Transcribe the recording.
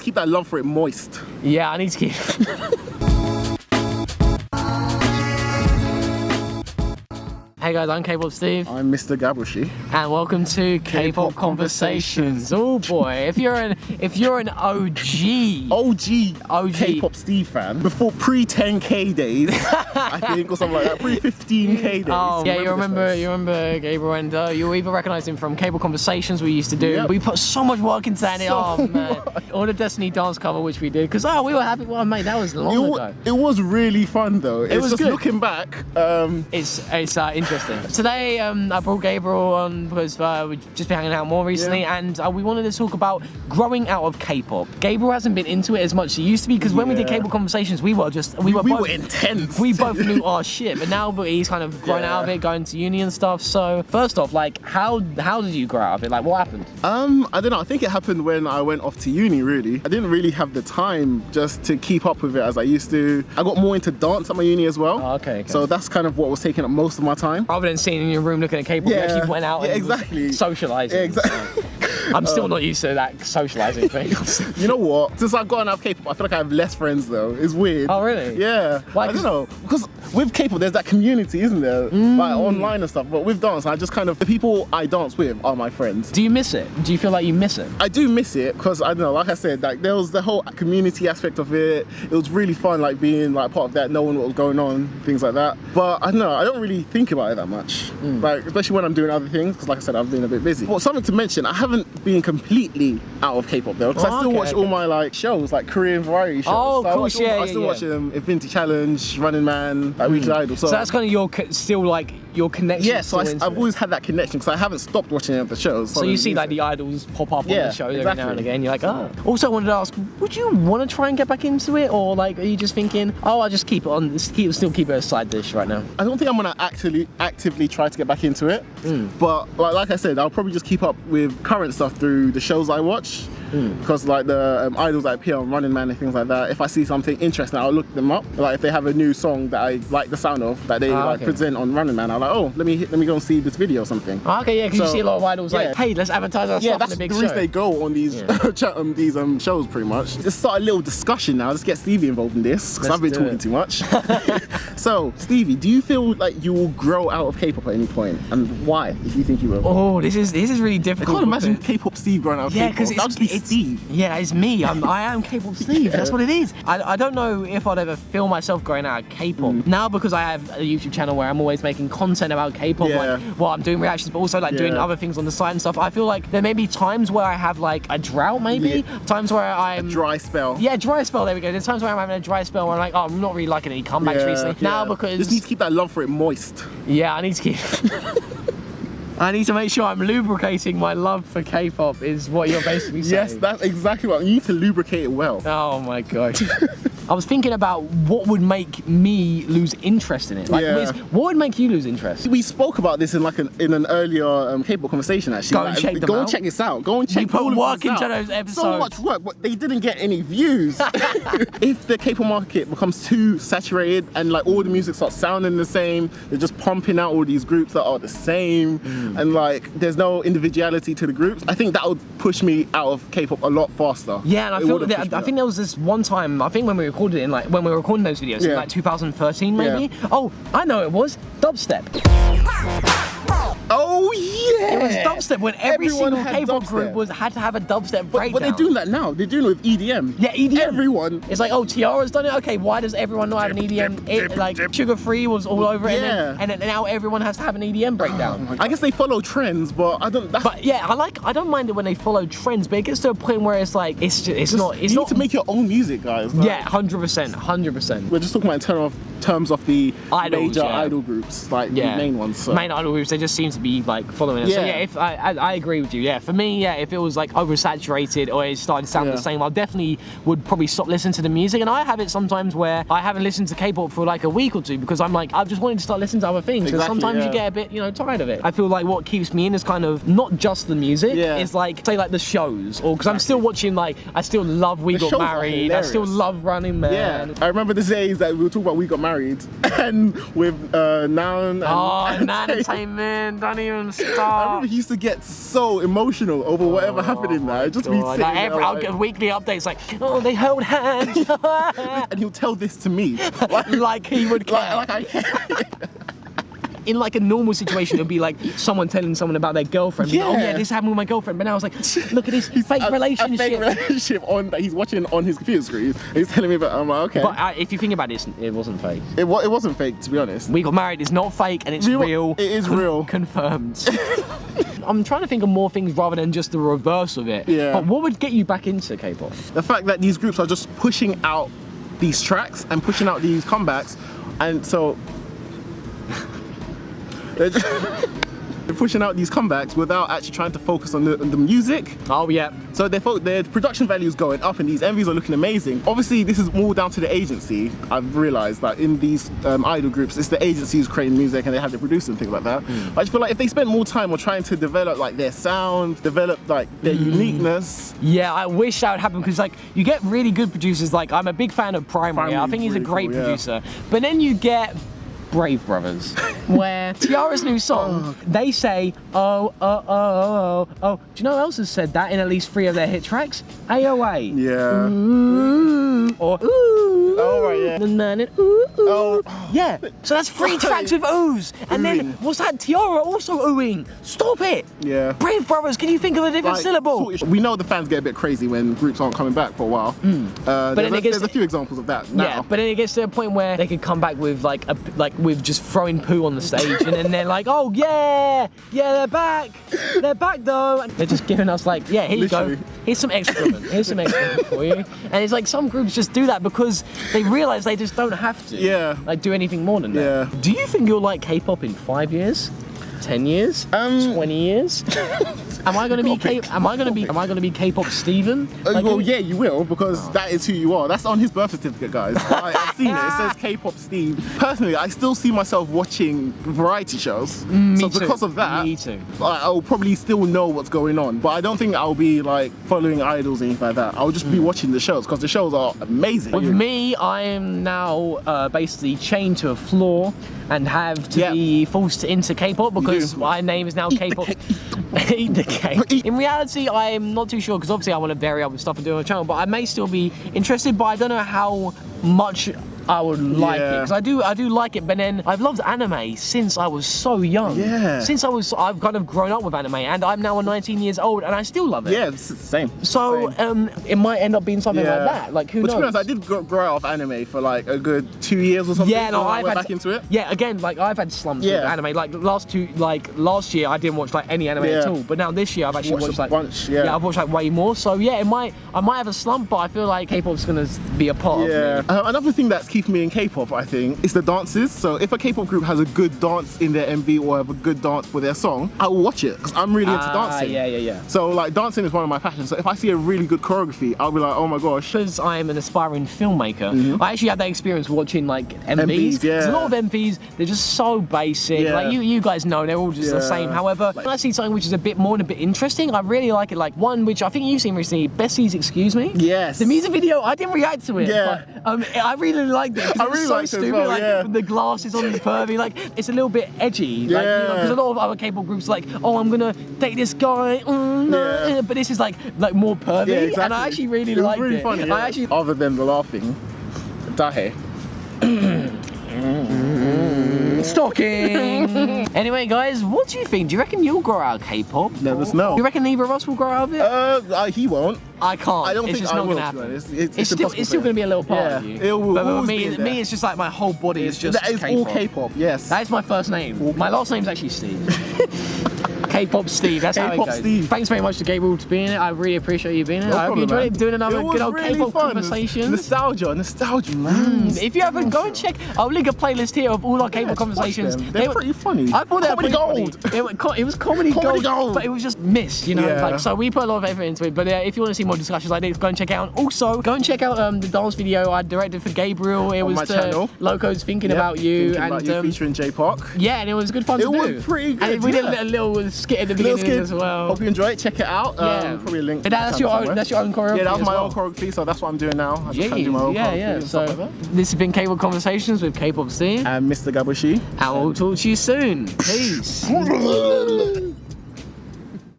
to keep that love for it moist. Yeah, I need to keep... Hey guys, I'm KpopSteve. I'm MrGabushi. And welcome to Kpop Konversations. Oh boy, if you're an OG KpopSteve fan, before pre-10K days, I think, or something like that, pre-15K days. Oh, yeah, you remember Gabriel, and you'll even recognize him from Kpop Konversations we used to do. Yep. We put so much work into that. Oh man, all the Destiny dance cover which we did, because we were happy. Well, mate, that was long ago. It was really fun though. It was just good. Looking back, it's interesting. Today I brought Gabriel on because we've just been hanging out more recently, and we wanted to talk about growing out of K-pop. Gabriel hasn't been into it as much as he used to be, because when we did Kpop Konversations, we were intense. We both knew our shit, but now he's kind of grown out of it, going to uni and stuff. So first off, like, how did you grow out of it? Like, what happened? I don't know. I think it happened when I went off to uni. Really, I didn't really have the time just to keep up with it as I used to. I got more into dance at my uni as well. Oh, okay. So that's kind of what was taking up most of my time. Rather than sitting in your room looking at K-pop, you actually went out and socialising. Yeah, exactly. I'm still not used to that socialising thing. You know what? Since I've gotten out of K-pop, I feel like I have less friends though. It's weird. Oh really? Yeah. Why? I don't know. Because with K-pop, there's that community, isn't there? Like online and stuff. But with dance, I just kind of, the people I dance with are my friends. Do you miss it? Do you feel like you miss it? I do miss it because I don't know. Like I said, like there was the whole community aspect of it. It was really fun, like being like part of that, knowing what was going on, things like that. But I don't know. I don't really think about it that much. Like especially when I'm doing other things, because like I said, I've been a bit busy. Well, something to mention, I haven't been completely out of K-pop though, because I still watch all my like shows, like Korean variety shows. Oh, so cool. I still watch Infinity Challenge, Running Man, like Weekly Idol. So that's kind of your connection. Yeah, so I've always had that connection because I haven't stopped watching any of the shows. So you see like the idols pop up on the shows every now and again. You're like, oh. Also, I wanted to ask, would you want to try and get back into it, or like, are you just thinking, oh, I'll just keep it on, still keep it a side dish right now? I don't think I'm gonna actively try to get back into it, but like I said, I'll probably just keep up with current stuff through the shows I watch. Because like the idols that appear on Running Man and things like that, if I see something interesting, I'll look them up. Like if they have a new song that I like the sound of, that they present on Running Man, I'm like, oh, let me go and see this video or something. Okay, yeah, because you see a lot of idols like, hey, let's advertise our stuff in the big show. Yeah, that's the reason they go on these shows pretty much. Just start a little discussion now. Let's get Stevie involved in this, because I've been talking too much. So, Stevie, do you feel like you will grow out of K-pop at any point, and why, if you think you will? Oh, this is really difficult. I can't imagine KpopSteve growing out of K-pop. Yeah, because it's Steve. Yeah, it's me. I am KpopSteve. That's what it is. I don't know if I'd ever feel myself growing out of K-pop now, because I have a YouTube channel where I'm always making content about K-pop, like I'm doing reactions, but also like doing other things on the side and stuff. I feel like there may be times where I have like a drought, maybe times where I'm a dry spell. Yeah, dry spell. There we go. There's times where I'm having a dry spell where I'm like, oh, I'm not really liking any comebacks recently. Now because just need to keep that love for it moist. Yeah, I need to keep. I need to make sure I'm lubricating my love for K-pop, is what you're basically saying. Yes, that's exactly what. You need to lubricate it well. Oh my god. I was thinking about what would make me lose interest in it. Like, what would make you lose interest? We spoke about this in an earlier K-pop conversation actually. Go and check them out. Go and check this out. Go and check. We put work into those episodes. So much work, but they didn't get any views. If the K-pop market becomes too saturated and like all the music starts sounding the same, they're just pumping out all these groups that are the same, and like there's no individuality to the groups, I think that would push me out of K-pop a lot faster. Yeah, and I think there was this one time, I think when we recorded it, when we were recording those videos in like 2013 maybe. Oh, I know it was dubstep. Oh yeah! It was dubstep when every single K-pop group had to have a dubstep breakdown. But they're doing that now. They're doing it with EDM. Yeah, EDM. Everyone. It's like, oh, Tiara's done it. Okay, why does everyone not have an EDM? Like Sugar Free was all over it, and then now everyone has to have an EDM breakdown. I guess they follow trends, but I don't. But yeah, I don't mind it when they follow trends, but it gets to a point where it's like it's not. You need to make your own music, guys. Like, yeah, 100%. We're just talking about in terms of the idols, major idol groups, like the main ones. So. Main idol groups, they just seem to be like following it. Yeah. So yeah, if I agree with you. Yeah, for me, yeah, if it was like oversaturated or it started to sound the same, I definitely would probably stop listening to the music. And I have it sometimes where I haven't listened to K-pop for like a week or two because I'm like, I've just wanted to start listening to other things. Because sometimes you get a bit, tired of it. I feel like what keeps me in is kind of not just the music. Yeah. It's like, say like the shows, or because I'm still watching, like, I still love We Got Married. I still love Running Man. Yeah. I remember the days that we were talking about We Got Married married, and with Nan and Nan Entertainment, don't even I start. remember he used to get so emotional over whatever happened in there. Just be sitting there, I'll get weekly updates like, oh, they held hands. and he'll tell this to me, like he would care. like I care. In like a normal situation, it'll be like someone telling someone about their girlfriend. Yeah. Like, oh yeah, this happened with my girlfriend. But now it's like, look at this fake relationship. A fake relationship that he's watching on his computer screen. He's telling me about. I'm like, okay. But if you think about it, it wasn't fake. It wasn't fake, to be honest. We got married. It's not fake, and it's real. It is real. Confirmed. I'm trying to think of more things rather than just the reverse of it. Yeah. But what would get you back into K-pop? The fact that these groups are just pushing out these tracks and pushing out these comebacks, and so they're pushing out these comebacks without actually trying to focus on the music. Oh yeah. So their production value is going up and these MVs are looking amazing. Obviously, this is all down to the agency. I've realised that in these idol groups, it's the agency who's creating music and they have the producer and things like that. I just feel like if they spend more time on trying to develop like their sound, develop like their uniqueness. Yeah, I wish that would happen because like you get really good producers. Like I'm a big fan of Primary. I think he's a really great cool, yeah. producer. But then you get Brave Brothers, where Tiara's new song, they say, oh. Do you know who else has said that in at least 3 of their hit tracks? AOA. Yeah. Ooh, or ooh. Oh, right, yeah. Ooh. Oh. Yeah. So that's 3 tracks with oohs. And then Oohing. what's that? Tiara also oohing. Stop it. Yeah. Brave Brothers, can you think of a different syllable? We know the fans get a bit crazy when groups aren't coming back for a while. But then There's a few examples of that now. Yeah, but then it gets to a point where they could come back with with just throwing poo on the stage, and then they're like, oh yeah, they're back though. And they're just giving us like, yeah, here Literally. you go. Here's some excrement for you. And it's like some groups just do that because they realise they just don't have to. Yeah. Like do anything more than that. Yeah. Do you think you'll like K-pop in 5 years? 10 years? 20 years? Am I gonna be Kpop Steven? Well, yeah, you will, because that is who you are. That's on his birth certificate, guys. I've seen it. It says KpopSteve. Personally, I still see myself watching variety shows. Me because too. of that, Me too. I'll probably still know what's going on. But I don't think I'll be like following idols or anything like that. I'll just be watching the shows because the shows are amazing. With me, I am now basically chained to a floor and have to be forced into K-pop because my name is now K-pop. Eat the cake. In reality, I'm not too sure because obviously I want to vary up with stuff and do on the channel, but I may still be interested, but I don't know how much I would like it because I do like it, but then I've loved anime since I was so young. Yeah. I've kind of grown up with anime, and I'm now 19 years old, and I still love it. Yeah, it's the same. So it might end up being something like that. Like who knows? But to be honest, I did grow out of anime for like a good 2 years or something. Yeah, no, I went back into it. Yeah, again, like I've had slumps with anime. Like last year I didn't watch like any anime at all, but now this year I've actually watched like bunch, I've watched like way more. So yeah, I might have a slump, but I feel like K-pop's gonna be a part of me. Another thing that's keeping me in K-pop, I think, is the dances. So if a K-pop group has a good dance in their MV or have a good dance for their song, I will watch it because I'm really into dancing. Yeah. So like dancing is one of my passions. So if I see a really good choreography, I'll be like, oh my gosh. Because I'm an aspiring filmmaker, I actually had that experience watching like MVs. There's a lot of MVs, they're just so basic. Like you guys know, they're all just the same. However, when I see something which is a bit more and a bit interesting, I really like it. Like one which I think you've seen recently, Bessie's Excuse Me. Yes. The music video, I didn't react to it. Yeah. But I really liked it. I really liked it as well, like the glasses on the pervy, like it's a little bit edgy. Like, because a lot of other K-pop groups are like, oh, I'm gonna date this guy, but this is like more pervy, exactly. And I actually really liked it. It was really funny. Other than the laughing, Dahe. Stalking. Anyway, guys, what do you think? Do you reckon you'll grow out of K-pop? Let us know. Do you reckon neither of us will grow out of it? He won't. I can't. I don't it's think just I not will, gonna happen. It's still going to be a little part of you. It will but always me, be there. it's just like my whole body is just That is K-pop. all K-pop, yes. That is my first name. My last name's actually Steve. KpopSteve, that's how it goes. KpopSteve. Thanks very much to Gabriel for being here. I really appreciate you being here. I hope you enjoyed it. Doing another good old really Kpop fun. Conversations. Nostalgia, man. If you haven't, go and check. I'll link a playlist here of all our Kpop Conversations. They're pretty funny. I thought they were Comedy gold. It was comedy gold, but it was just missed, you know. Yeah. Like, so we put a lot of effort into it. But if you want to see more discussions like this, go and check it out. And also, go and check out the dance video I directed for Gabriel. It was my channel. Locos Thinking About You, Featuring J Park. Yeah, and it was good fun to do. It was pretty good. And we did a little skit at the beginning as well. Hope you enjoy it. Check it out. Yeah. Probably a link. And that's your own choreography. Yeah, that was my well. own choreography, so that's what I'm doing now. I just try to do my own yeah, choreography yeah. and So stuff like that. this has been Kpop Conversations with KpopSteve And MrGabushi. and we'll talk to you soon. Peace.